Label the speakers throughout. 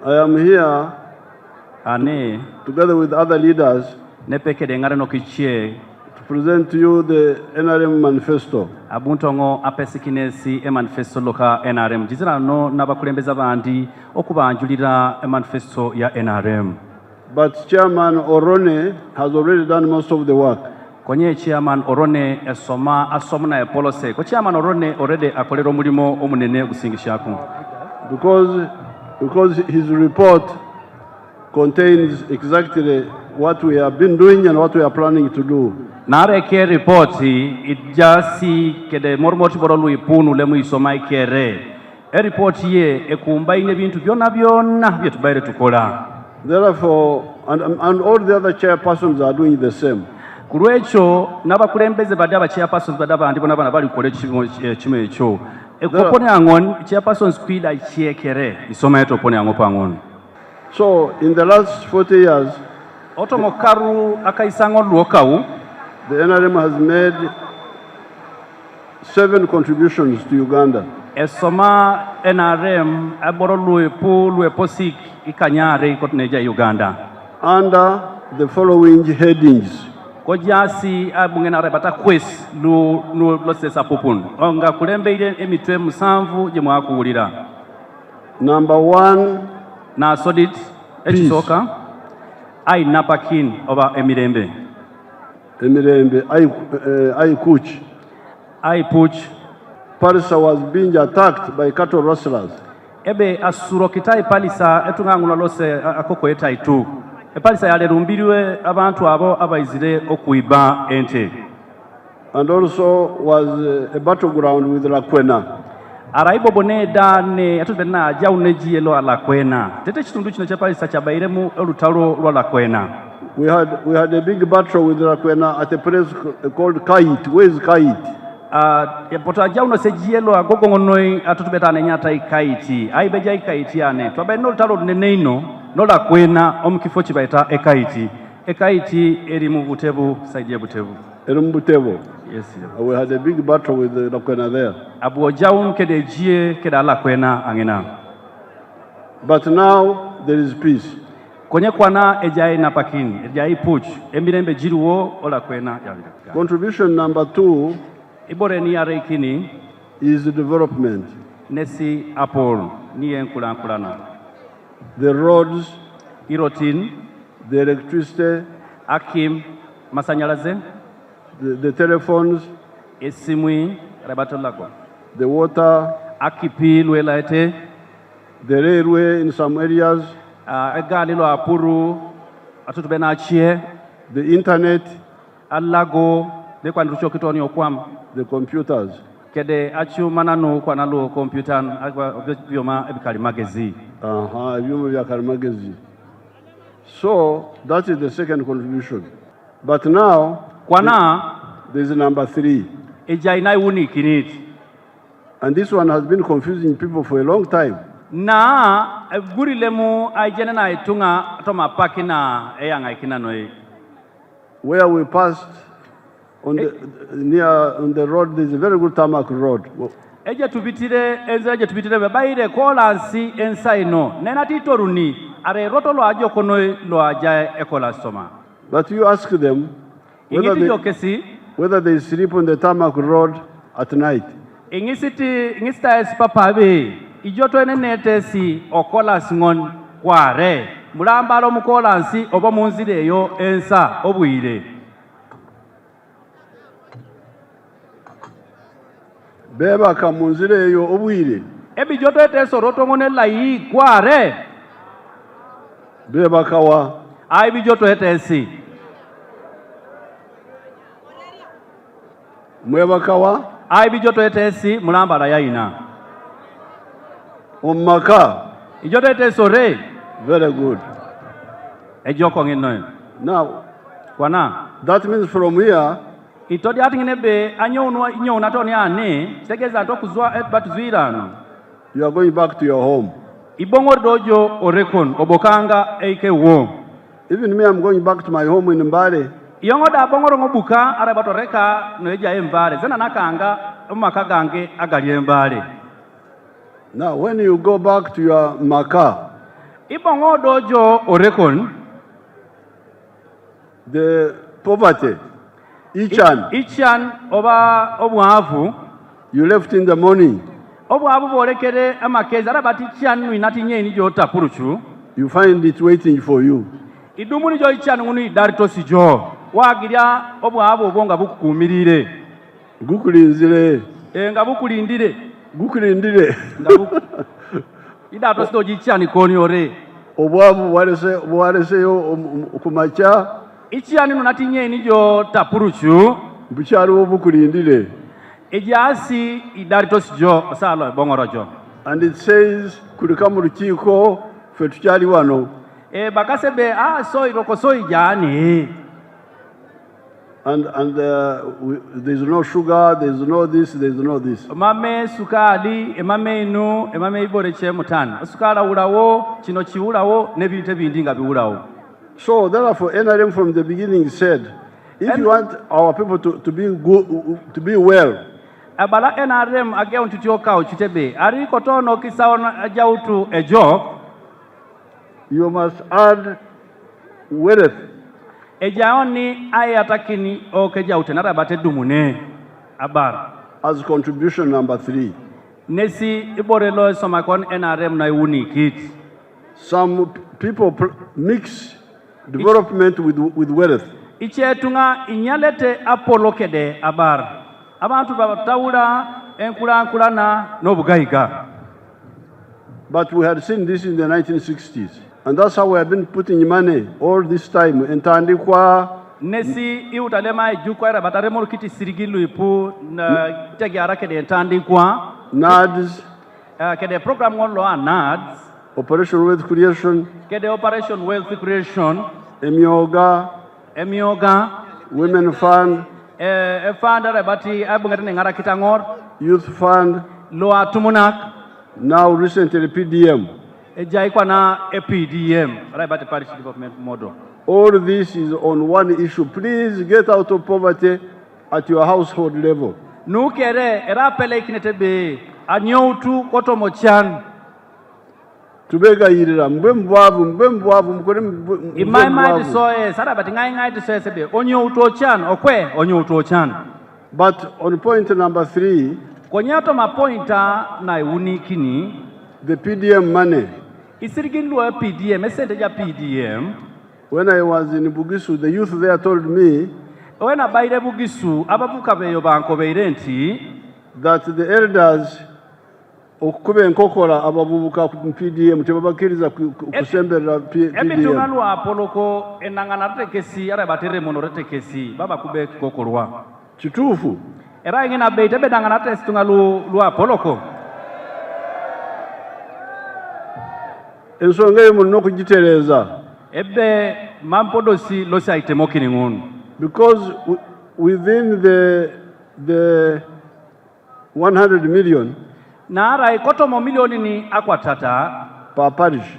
Speaker 1: I am here together with other leaders to present to you the NRM manifesto.
Speaker 2: Abuntongo apesikinesi manifesto loka NRM. Jizirano nabakulembeza bandi okubanjulira manifesto ya NRM.
Speaker 1: But Chairman Orone has already done most of the work.
Speaker 2: Konye Chairman Orone asomna policy. Ko Chairman Orone already akolera omulimo omunene gusingishaku.
Speaker 1: Because his report contains exactly what we have been doing and what we are planning to do.
Speaker 2: Nareke report ijasi kede mormoti borolu ipunu lemu isoma ikere. Report ye ekumbaine bintu byona byetubaire tukola.
Speaker 1: Therefore, and all the other chairpersons are doing the same.
Speaker 2: Kulwecho nabakulembeze badaba chairpersons badaba ndibona bana bali kole chimwe echo. Ekopone angon chairpersons kwida chiekere isoma yetu opone angopa angon.
Speaker 1: So in the last 40 years,
Speaker 2: otomokaru akaisango luokau,
Speaker 1: the NRM has made 7 contributions to Uganda.
Speaker 2: Esoma NRM aborolue pulwe posik ikanyare ikotneja Uganda.
Speaker 1: Under the following headings.
Speaker 2: Kojasi abungena rebata quest lu losesa popun. Onga kulembeide emitwe musanvu je mwakuulira.
Speaker 1: Number 1,
Speaker 2: na sodit echisoka ai napakin oba emirembe
Speaker 1: ai kuch
Speaker 2: ai puch.
Speaker 1: Pallisa was being attacked by cattle rustlers.
Speaker 2: Ebe asuro kitai Pallisa etungangula lose akoko etai tu. Pallisa yale rumbiriwe abantu abo abaizire okuiba ente.
Speaker 1: And also was a battleground with Lakwena.
Speaker 2: Araibo boneda ne atubena jauneji elo alakwena. Tete chitundu chino cha Pallisa chabairemu olutalo lwa Lakwena.
Speaker 1: We had a big battle with Lakwena at a place called Kait. Where is Kait?
Speaker 2: Poto jauno sejielo agogongonoi atutubeta nenyata ikaiti. Aibeja ikaiti ane. Twabaino olutalo neneino no Lakwena omukifo chibaita ekaiti. Ekaiti erimu butebu saidi ya butebu.
Speaker 1: Butevo.
Speaker 2: Yes.
Speaker 1: We had a big battle with the Lakwena there.
Speaker 2: Abu jaun kede jie keda Lakwena angena.
Speaker 1: But now there is peace.
Speaker 2: Konye kwana ejai napakin, ejai puch, emirembe jiruo Lakwena yanga.
Speaker 1: Contribution number 2
Speaker 2: ibore ni areikini
Speaker 1: is development.
Speaker 2: Nesi apol ni enkulankulana.
Speaker 1: The roads,
Speaker 2: irotin,
Speaker 1: the electricity,
Speaker 2: akim masanyalaze,
Speaker 1: the telephones,
Speaker 2: esimwi rabatolagwa,
Speaker 1: the water,
Speaker 2: akipi luelaete,
Speaker 1: the railway in some areas,
Speaker 2: egali lo apuru atutubena achie,
Speaker 1: the internet,
Speaker 2: alago de kwa nducho kitoni okwam,
Speaker 1: the computers.
Speaker 2: Kede achu mananu kwa nalo computer agwa vyoma ebikali magezi.
Speaker 1: Vyoma vya magezi. So that is the second contribution. But now there is number 3.
Speaker 2: Ejainai uni kinit.
Speaker 1: And this one has been confusing people for a long time.
Speaker 2: Na guri lemu ajene na itunga atoma pakina eyanga ikina noi.
Speaker 1: Where we passed on the road, there is a very good tarmac road.
Speaker 2: Eje tubitire babaire kolansi ensaino nena titoruni are roto lo ajo kono lo aja ekola soma.
Speaker 1: But you ask them whether they sleep on the tarmac road at night.
Speaker 2: Ingista espapabe ijoto enenete si okola singon kware mulambalo mukolansi oba munzire yo ensa obuire.
Speaker 1: Beba kamunzire yo obuire.
Speaker 2: Ebi joto ete soroto ngone lai kware.
Speaker 1: Beba kawa.
Speaker 2: Ai bi joto ete si.
Speaker 1: Mweba kawa.
Speaker 2: Ai bi joto ete si mulambala yaina.
Speaker 1: Omaka.
Speaker 2: Ijoto ete sore.
Speaker 1: Very good.
Speaker 2: Ejoko ngino.
Speaker 1: Now,
Speaker 2: kwana.
Speaker 1: That means from here
Speaker 2: itodi atinginebe anyona toni ane tegeza tokuzwa batuzwirano.
Speaker 1: You are going back to your home.
Speaker 2: Ibongo dojo orekon obokanga eike wo.
Speaker 1: Even me, I'm going back to my home in Mbale.
Speaker 2: Yongo da bongoro ngobuka arabatoreka noeja embale zena nakanga umakagange agali embale.
Speaker 1: Now when you go back to your maka,
Speaker 2: ibongo dojo orekon
Speaker 1: the poverty,
Speaker 2: ichan oba obwavu
Speaker 1: you left in the morning,
Speaker 2: obwavu bolekere amakezi arabati ichan inati nyeni jota puruchu,
Speaker 1: you find it waiting for you.
Speaker 2: idumuni jo ichan ngunu idarito sijo wagiria obwavu obonga bukukumirire
Speaker 1: Gukulinzire.
Speaker 2: nga bukulindire
Speaker 1: Gukulindire.
Speaker 2: idato sido ichan koni ore
Speaker 1: Obwavu warese yo kumacha.
Speaker 2: Ichan nunati nyeni jo tapuruchu
Speaker 1: Buchari obukulindire.
Speaker 2: ejasi idarito sijo salo bongorojo.
Speaker 1: And it says kulikamu rukiko fetuchali wano.
Speaker 2: Bakasebe so iroko so ijani.
Speaker 1: And there's no sugar, there's no this, there's no this.
Speaker 2: Mame sukali, emame inu, emame ibore che mutana. Sukala ulawo, chino chiulawo, nebite bindinga biulawo.
Speaker 1: So therefore NRM from the beginning said, if you want our people to be good, to be well,
Speaker 2: abala NRM ageu ntutioka uchitebe. Ari kotono kisaona ajautu ejo.
Speaker 1: You must add wealth.
Speaker 2: Ejaoni ayatakini okejautu narabate dumune abar.
Speaker 1: As contribution number 3.
Speaker 2: Nesi iborelo somakon NRM na unikit.
Speaker 1: Some people mix development with wealth.
Speaker 2: Ichetunga inyalete apolokede abar. Abantu batawula enkulankulana n'obugaiga.
Speaker 1: But we had seen this in the 1960s. And that's how we have been putting money all this time. Entandikwa.
Speaker 2: Nesi iutalema ejukwa era bataremo kiti sirigilu ipu na tegiara kede entandikwa.
Speaker 1: NADS.
Speaker 2: Kede program onlo NADS.
Speaker 1: Operation Wealth Creation.
Speaker 2: Kede Operation Wealth Creation. Emioga.
Speaker 1: Women Fund.
Speaker 2: Fund arabati abungatene ngara kitangor.
Speaker 1: Youth Fund.
Speaker 2: Loa tumunak.
Speaker 1: Now recently PDM.
Speaker 2: Ejaikwa na PDM. Arabati Parish Development Model.
Speaker 1: All this is on one issue. Please get out of poverty at your household level.
Speaker 2: Nukere era pele kinetebe anyoutu kotomochan.
Speaker 1: Tubega yirira mbembuavu mukore
Speaker 2: In my mind so sarabati ngai so sebe onyoutu ochan okwe onyoutu ochan.
Speaker 1: But on point number 3,
Speaker 2: konyato mapointa na unikini
Speaker 1: the PDM money.
Speaker 2: Isiriginlu PDM esente ja PDM.
Speaker 1: When I was in Bugisu, the youth there told me
Speaker 2: when abaire Bugisu abavuka beyo banko beirenti
Speaker 1: that the elders okube nkokora abavubuka ku PDM tebabakiriza kusembera PDM.
Speaker 2: Ebitungalu apoloko enangana tekesi ara batere mono tekesi baba kube kokorwa.
Speaker 1: Chitufu.
Speaker 2: Era ngina beite bedangana testungalu lu apoloko.
Speaker 1: Ensonga yo muno kugitereza.
Speaker 2: Ebe mampodosi losi aitemokini ngunu.
Speaker 1: Because within the 100 million
Speaker 2: Nara ikotomo milioni ni akwatata
Speaker 1: per parish,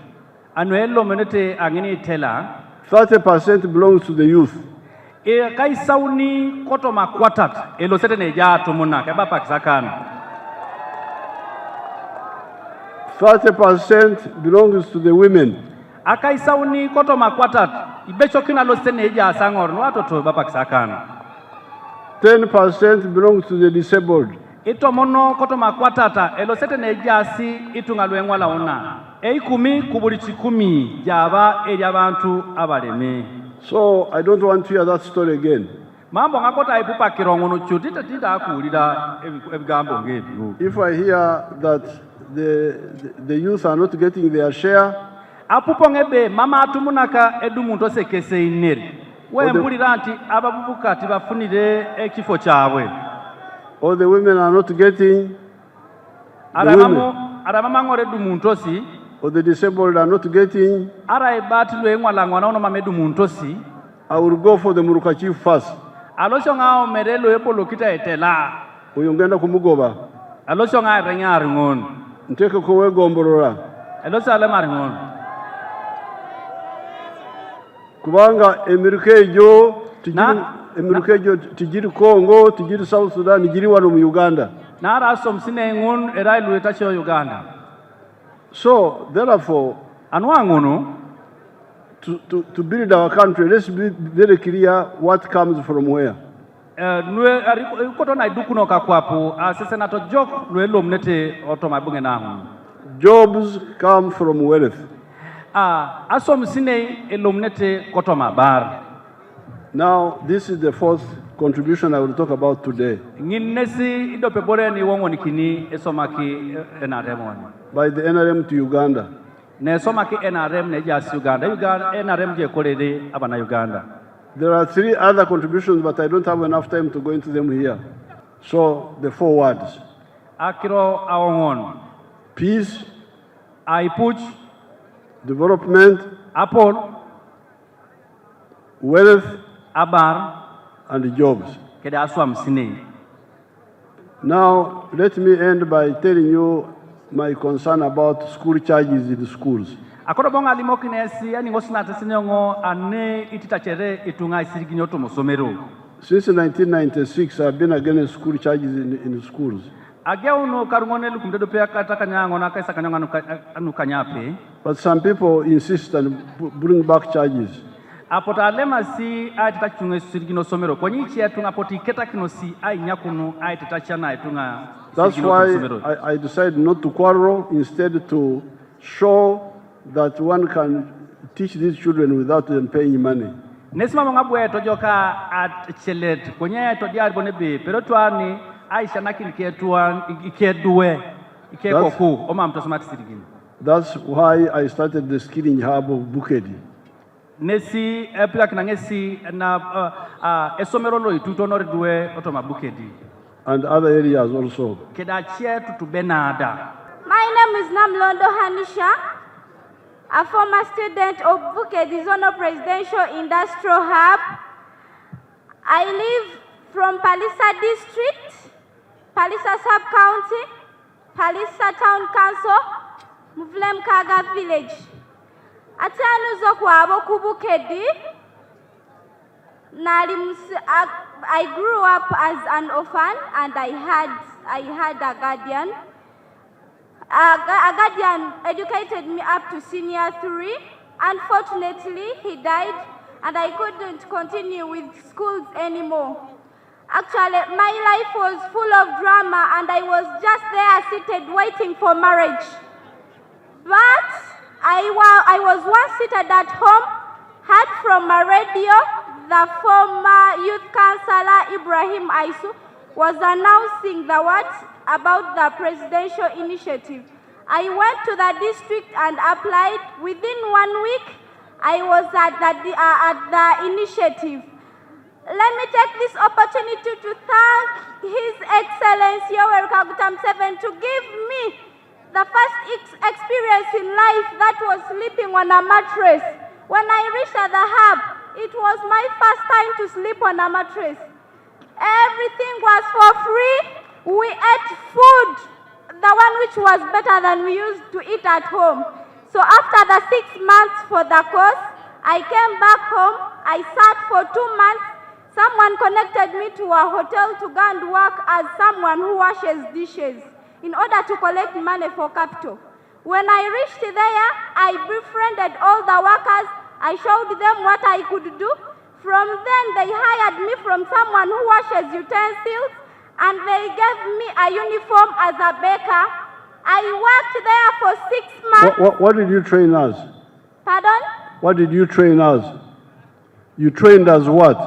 Speaker 2: anuelo menete angini tela
Speaker 1: 30% belongs to the youth.
Speaker 2: Kai sauni kotoma kwatat elo sete neja tumuna kaba pakisakana.
Speaker 1: 30% belongs to the women.
Speaker 2: Akai sauni kotoma kwatat ibecho kina lo sete neja sangor no watoto baba kisakana.
Speaker 1: 10% belongs to the disabled.
Speaker 2: Ito mono kotoma kwatata elo sete neja si itungalwengwa laona. Kumi kubuli chikumi jaba eri abantu abaleme.
Speaker 1: So I don't want to hear that story again.
Speaker 2: Mambo ngakota ipupa kirongono chutita tita akulira ebigambo ngebi.
Speaker 1: If I hear that the youth are not getting their share,
Speaker 2: apupo ngebe mama atumunaka edumuntu osekese ineri. We mbulira nti ababubuka tibafunire ekifo kyabwe.
Speaker 1: Or the women are not getting,
Speaker 2: arabama ngore edumuntu osi,
Speaker 1: or the disabled are not getting,
Speaker 2: ara ibati lwengwalangwa naono mamedu muntu osi.
Speaker 1: I will go for the Muruka chief first.
Speaker 2: Alosho ngao merelo epo lokita etela.
Speaker 1: Uyongenda kumugoba.
Speaker 2: Alosho ngao renyari ngon.
Speaker 1: Nteke kowe gomborora.
Speaker 2: Alosho alemari ngon.
Speaker 1: Kubanga Emirikejo tijiri Congo, tijiri South Sudan, tijiri wano mu Uganda.
Speaker 2: Nara somsine ngon erailu etacho Uganda.
Speaker 1: So therefore,
Speaker 2: Anwangunu
Speaker 1: to build our country, let's be very clear what comes from where.
Speaker 2: Nwe koto na idukuno kakwapu asese to jok nwe lomnete otomabunge na
Speaker 1: Jobs come from wealth.
Speaker 2: Asom sine elomnete kotoma bar.
Speaker 1: Now this is the fourth contribution I will talk about today.
Speaker 2: Nginesi idope bore ni wongo nikini esomaki NRM
Speaker 1: by the NRM to Uganda.
Speaker 2: Ne somaki NRM ne jas Uganda. NRM je kolede abana Uganda.
Speaker 1: There are 3 other contributions, but I don't have enough time to go into them here. So the 4 words:
Speaker 2: Akiro awon.
Speaker 1: Peace,
Speaker 2: Aipuch,
Speaker 1: development,
Speaker 2: Apol,
Speaker 1: wealth,
Speaker 2: Abar,
Speaker 1: and jobs.
Speaker 2: Kede aswam sine.
Speaker 1: Now let me end by telling you my concern about school charges in the schools.
Speaker 2: Akorobonga limokinesi ani ngosina tesinyongo ane ititachere itunga isiriginyoto musomero.
Speaker 1: Since 1996 I've been against school charges in schools.
Speaker 2: Ageuno karungone lukumdedo pea kata kanyango na kaisa kanyanga anukanyape.
Speaker 1: But some people insist and bring back charges.
Speaker 2: Apota lema si aititachunga isirigino somero konyichi yatunga poti keta kinosi ai nyakunu aititachana itunga.
Speaker 1: That's why I decided not to quarrel, instead to show that one can teach these children without them paying money.
Speaker 2: Nesima mangabwe tojoka at chelet konye to diar bonebe pero twani aisha nakiliketuan ikedue ikekoku oma mtosomati sirigini.
Speaker 1: That's why I started the skilling hub of Bukedi.
Speaker 2: Nesi plak nangesi na esomero lo itutonore due otoma Bukedi
Speaker 1: and other areas also.
Speaker 2: Kedachie tutubenada.
Speaker 3: My name is Namlondo Hanisha, a former student of Bukedi Zonal Presidential Industrial Hub. I live from Pallisa District, Pallisa Sub-County, Pallisa Town Council, Muvlem Kaga Village. Atanuzo kwabo ku Bukedi. I grew up as an orphan and I had a guardian. A guardian educated me up to senior 3. Unfortunately, he died and I couldn't continue with schools anymore. Actually, my life was full of drama and I was just there seated waiting for marriage. But I was once seated at home, heard from a radio the former youth councillor Ibrahim Aisu was announcing the words about the presidential initiative. I went to the district and applied. Within 1 week, I was at the initiative. Let me take this opportunity to thank His Excellency Yoweri Kaguta Museveni to give me the first experience in life that was sleeping on a mattress. When I reached the hub, it was my first time to sleep on a mattress. Everything was for free. We ate food, the one which was better than we used to eat at home. So after the 6 months for the course, I came back home. I sat for 2 months. Someone connected me to a hotel to go and work as someone who washes dishes in order to collect money for capital. When I reached there, I befriended all the workers. I showed them what I could do. From then, they hired me from someone who washes utensils, and they gave me a uniform as a baker. I worked there for 6 months.
Speaker 1: What did you train as?
Speaker 3: Pardon?
Speaker 1: What did you train as? You trained as what?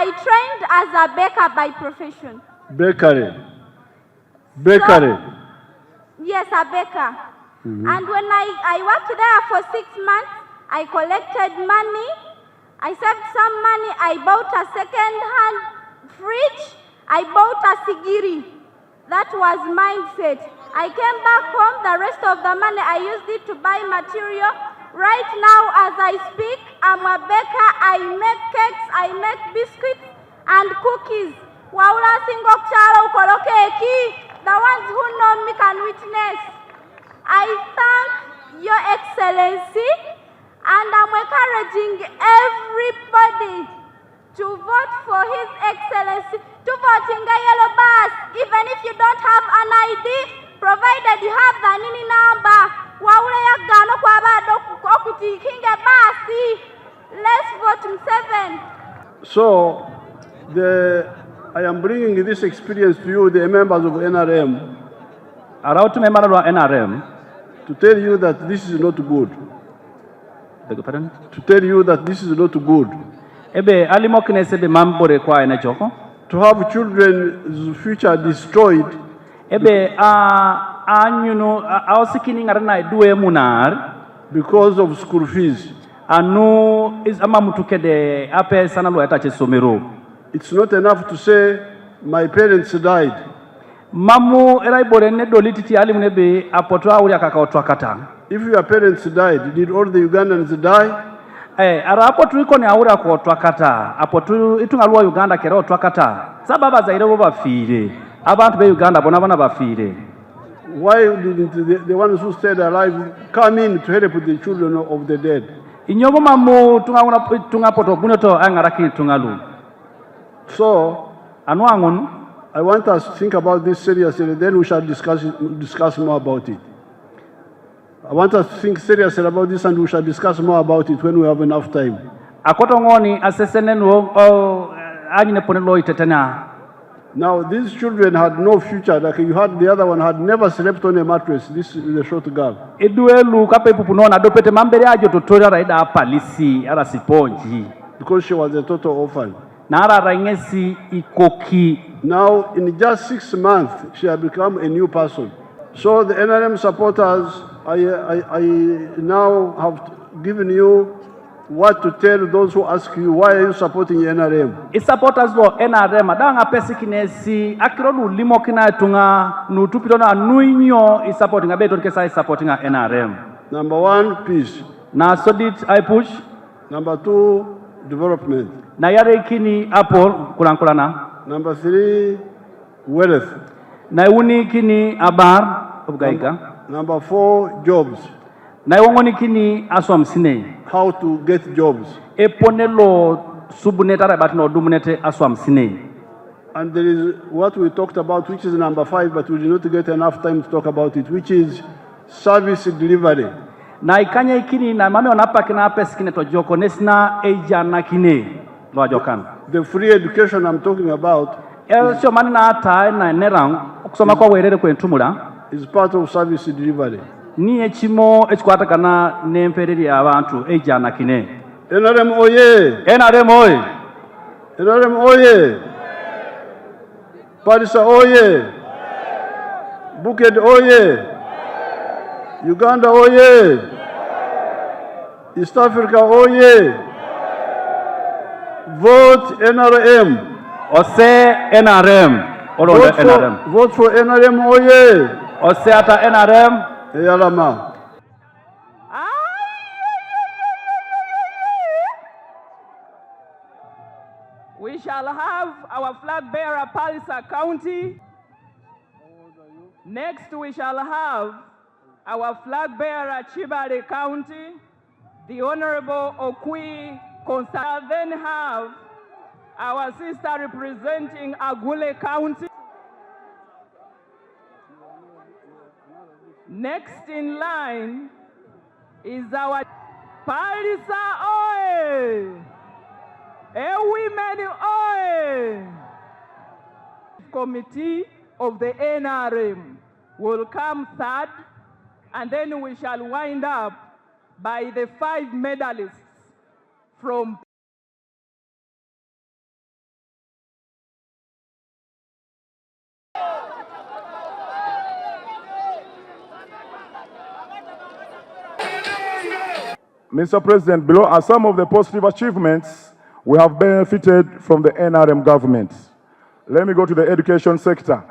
Speaker 3: I trained as a baker by profession.
Speaker 1: Bakery. Bakery.
Speaker 3: So, yes, a baker. And when I worked there for 6 months, I collected money. I saved some money. I bought a second-hand fridge. I bought a sigiri. That was mindset. I came back home. The rest of the money, I used it to buy material. Right now, as I speak, I'm a baker. I make cakes. I make biscuits and cookies. Waula singo kchara ukolo keki. The ones who know me can witness. I thank Your Excellency, and I'm encouraging everybody to vote for His Excellency, to vote in the yellow bus, even if you don't have an ID, provided you have the NINI number. kuti kinga basi. Let's vote Museveni.
Speaker 1: So, I am bringing this experience to you, the members of NRM,
Speaker 2: Arautu member wa NRM.
Speaker 1: to tell you that this is not good.
Speaker 2: Beg your pardon?
Speaker 1: To tell you that this is not good.
Speaker 2: Ebe alimokine sebe mambore kwa ene joko.
Speaker 1: To have children's future destroyed
Speaker 2: Ebe anyuno ausikini ngarana eduwe munar.
Speaker 1: because of school fees.
Speaker 2: Anu is ama mutukede ape sana lo yatache somero.
Speaker 1: It's not enough to say, my parents died.
Speaker 2: Mamu eraibore ne dolititi alimu nebe apotwa uri akakaotwa kata.
Speaker 1: If your parents died, did all the Ugandans die?
Speaker 2: Ara apotu iko ni aura kuotwa kata. Apotu itungaluwa Uganda kera otwa kata. Sababa zaire bo bafire. Abantu be Uganda bona bana bafire.
Speaker 1: Why didn't the ones who stayed alive come in to help the children of the dead?
Speaker 2: Inyobo mamu tunga poto bunoto angaraki tungalu.
Speaker 1: So,
Speaker 2: Anuangun.
Speaker 1: I want us to think about this seriously, then we shall discuss more about it. I want us to think seriously about this and we shall discuss more about it when we have enough time.
Speaker 2: Akotongoni asesenenu anyine ponelo itetena.
Speaker 1: Now, these children had no future, like you had the other one, had never slept on a mattress. This is the short girl.
Speaker 2: Eduelu kape pupunona dopete mambere ajo tutorial raida Pallisi ara siponji.
Speaker 1: Because she was a total orphan.
Speaker 2: Nara rangesi ikoki.
Speaker 1: Now, in just 6 months, she had become a new person. So the NRM supporters, I now have given you what to tell those who ask you, why are you supporting NRM?
Speaker 2: I supporters bo NRM adanga pesi kinesi akirodu limo kina tunga nutupitona nuinyo I supporting abeto kesa I supporting NRM.
Speaker 1: Number 1, peace.
Speaker 2: Na sodit I push.
Speaker 1: Number 2, development.
Speaker 2: Na yare kini apol kulankulana.
Speaker 1: Number 3, wealth.
Speaker 2: Na uni kini abar obgaika.
Speaker 1: Number 4, jobs.
Speaker 2: Na iwongoni kini aswamsine.
Speaker 1: How to get jobs.
Speaker 2: Eponelo subuneta batno dumunete aswamsine.
Speaker 1: And there is what we talked about, which is number 5, but we did not get enough time to talk about it, which is service delivery.
Speaker 2: Na ikanya ikini na mame onapa kina pesi kine tojoko nesna eja na kine lo ajokan.
Speaker 1: The free education I'm talking about
Speaker 2: Sio mani na ata na nerang kusoma kwa werere kwentumula
Speaker 1: is part of service delivery.
Speaker 2: ni echimo echikwata kana nempereri abantu eja na kine.
Speaker 1: NRM oye!
Speaker 2: NRM oye!
Speaker 1: NRM oye! Pallisa oye! Buked oye! Uganda oye! East Africa oye! Vote NRM!
Speaker 2: Ose NRM.
Speaker 1: Vote for NRM oye!
Speaker 2: Ose ata NRM.
Speaker 1: Eyalama.
Speaker 4: We shall have our flag bearer Pallisa County. Next we shall have our flag bearer Chibale County, the Honorable Okwi Consa. Then have our sister representing Agule County. Next in line is our Pallisa Oye! Women Oye! Committee of the NRM will come third, and then we shall wind up by the 5 medalists from
Speaker 5: Mr. President, below are some of the positive achievements we have benefited from the NRM government. Let me go to the education sector.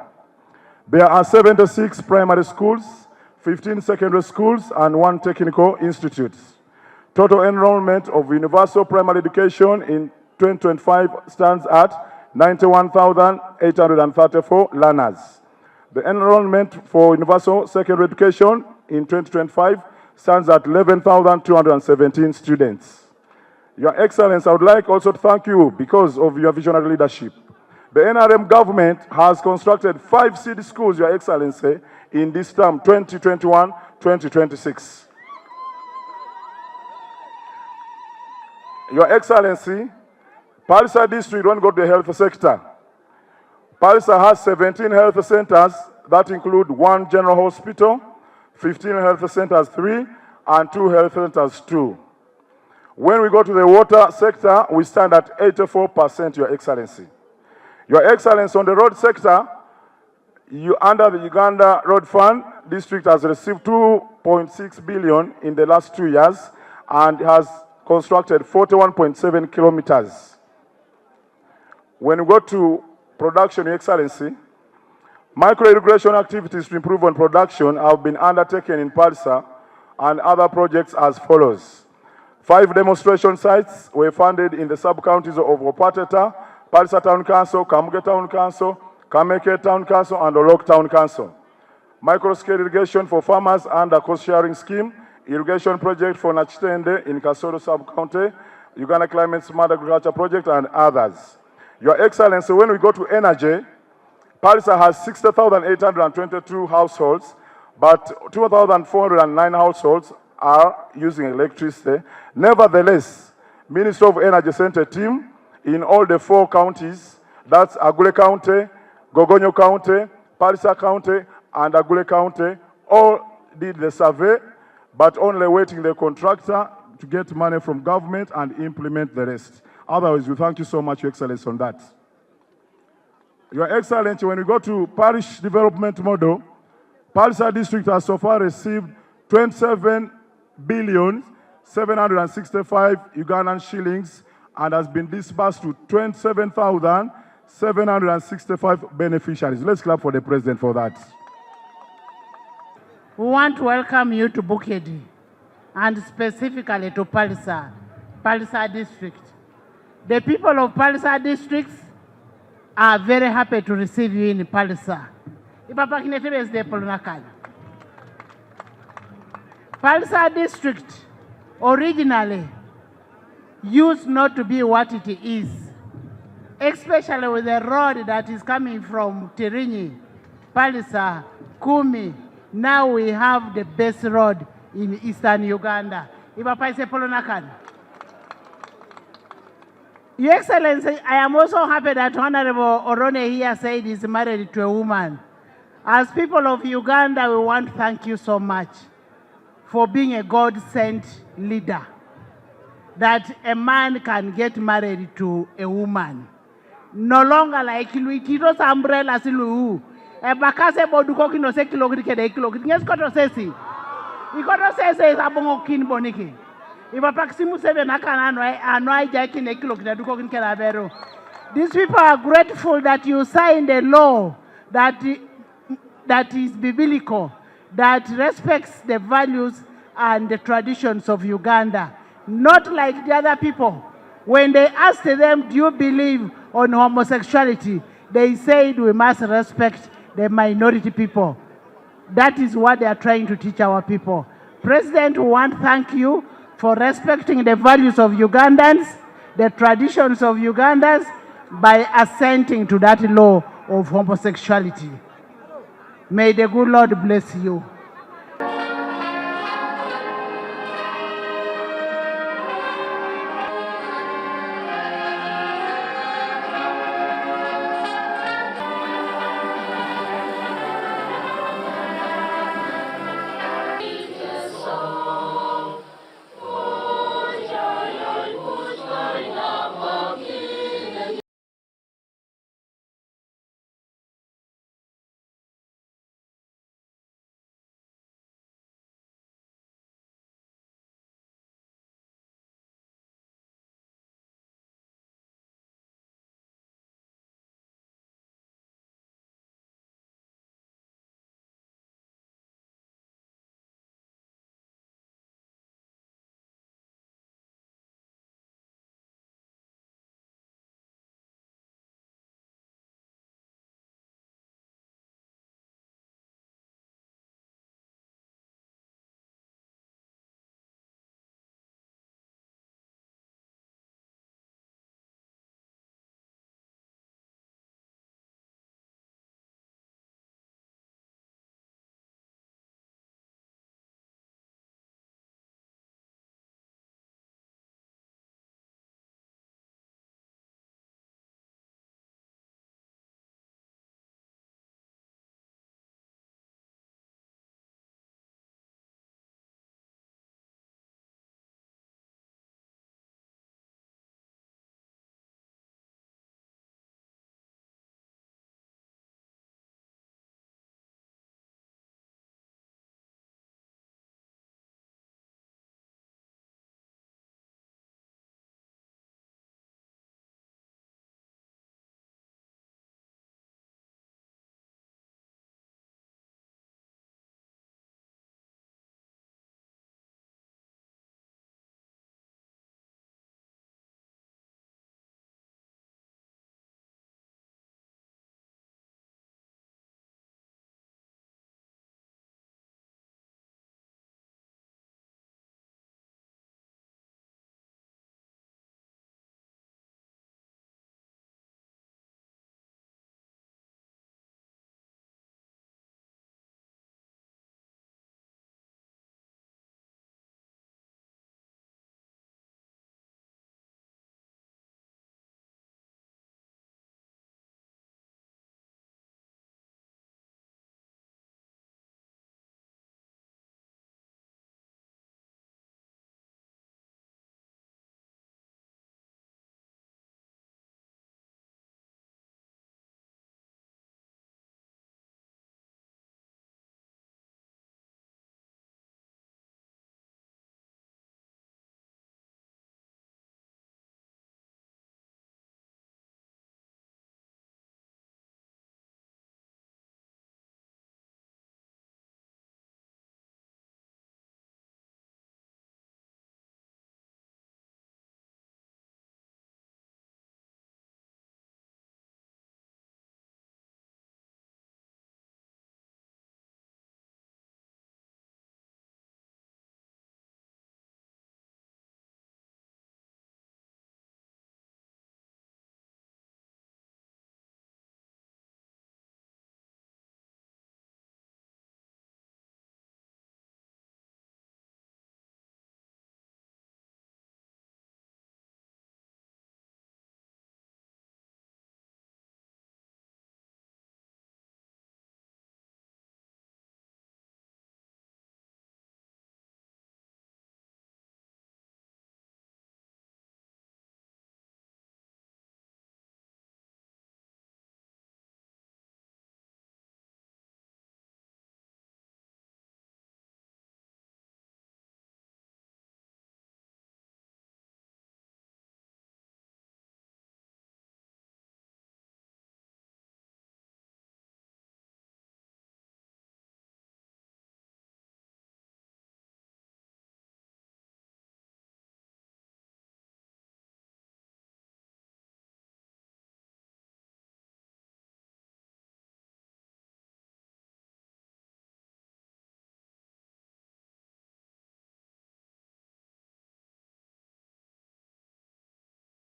Speaker 5: There are 76 primary schools, 15 secondary schools, and 1 technical institute. Total enrollment of universal primary education in 2025 stands at 91,834 learners. The enrollment for universal secondary education in 2025 stands at 11,217 students. Your Excellency, I would like also to thank you because of your visionary leadership. The NRM government has constructed 5 seed schools, Your Excellency, in this term 2021-2026. Your Excellency, Pallisa district don't go to the health sector. Pallisa has 17 health centers that include 1 general hospital, 15 health centers 3, and 2 health centers 2. When we go to the water sector, we stand at 84%, Your Excellency. Your Excellency, on the road sector, under the Uganda Road Fund, district has received 2.6 billion in the last 2 years and has constructed 41.7 kilometers. When we go to production, Your Excellency, micro-irrigation activities to improve on production have been undertaken in Pallisa and other projects as follows. 5 demonstration sites were funded in the sub-counties of Opateta, Pallisa Town Council, Kamuge Town Council, Kameke Town Council, and Olok Town Council. Micro-scale irrigation for farmers under cost-sharing scheme, irrigation project for Nachitende in Kasoro sub-county, Uganda Climate Smart Agriculture Project, and others. Your Excellency, when we go to energy, Pallisa has 60,822 households, but 2,409 households are using electricity. Nevertheless, Ministry of Energy sent a team in all the 4 counties, that's Agule County, Gogonyo County, Pallisa County, and Agule County, all did the survey, but only waiting the contractor to get money from government and implement the rest. Otherwise, we thank you so much, Your Excellency, on that. Your Excellency, when we go to parish development model, Pallisa district has so far received 27 billion 765 Ugandan shillings and has been disbursed to 27,765 beneficiaries. Let's clap for the President for that.
Speaker 6: We want to welcome you to Bukedi and specifically to Pallisa district. The people of Pallisa district are very happy to receive you in Pallisa. Pallisa district originally used not to be what it is, especially with the road that is coming from Tirinyi, Pallisa, Kumi. Now we have the best road in eastern Uganda. Your Excellency, I am also happy that Honorable Orone here said he's married to a woman. As people of Uganda, we want to thank you so much for being a God-sent leader, that a man can get married to a woman. No longer like Kilos umbrella silu. E bakase boduko kino se kilogri kede kilogri. Nges koto sesi. Ikoto sesi abongo kin boniki. Iba paksi Museveni akana anoi jaki ne kilogri duko kin kela bero. These people are grateful that you signed a law that is biblical, that respects the values and the traditions of Uganda. Not like the other people. When they asked them, do you believe on homosexuality? They said we must respect the minority people. That is what they are trying to teach our people. President, we want to thank you for respecting the values of Ugandans, the traditions of Ugandans, by assenting to that law of homosexuality. May the good Lord bless you.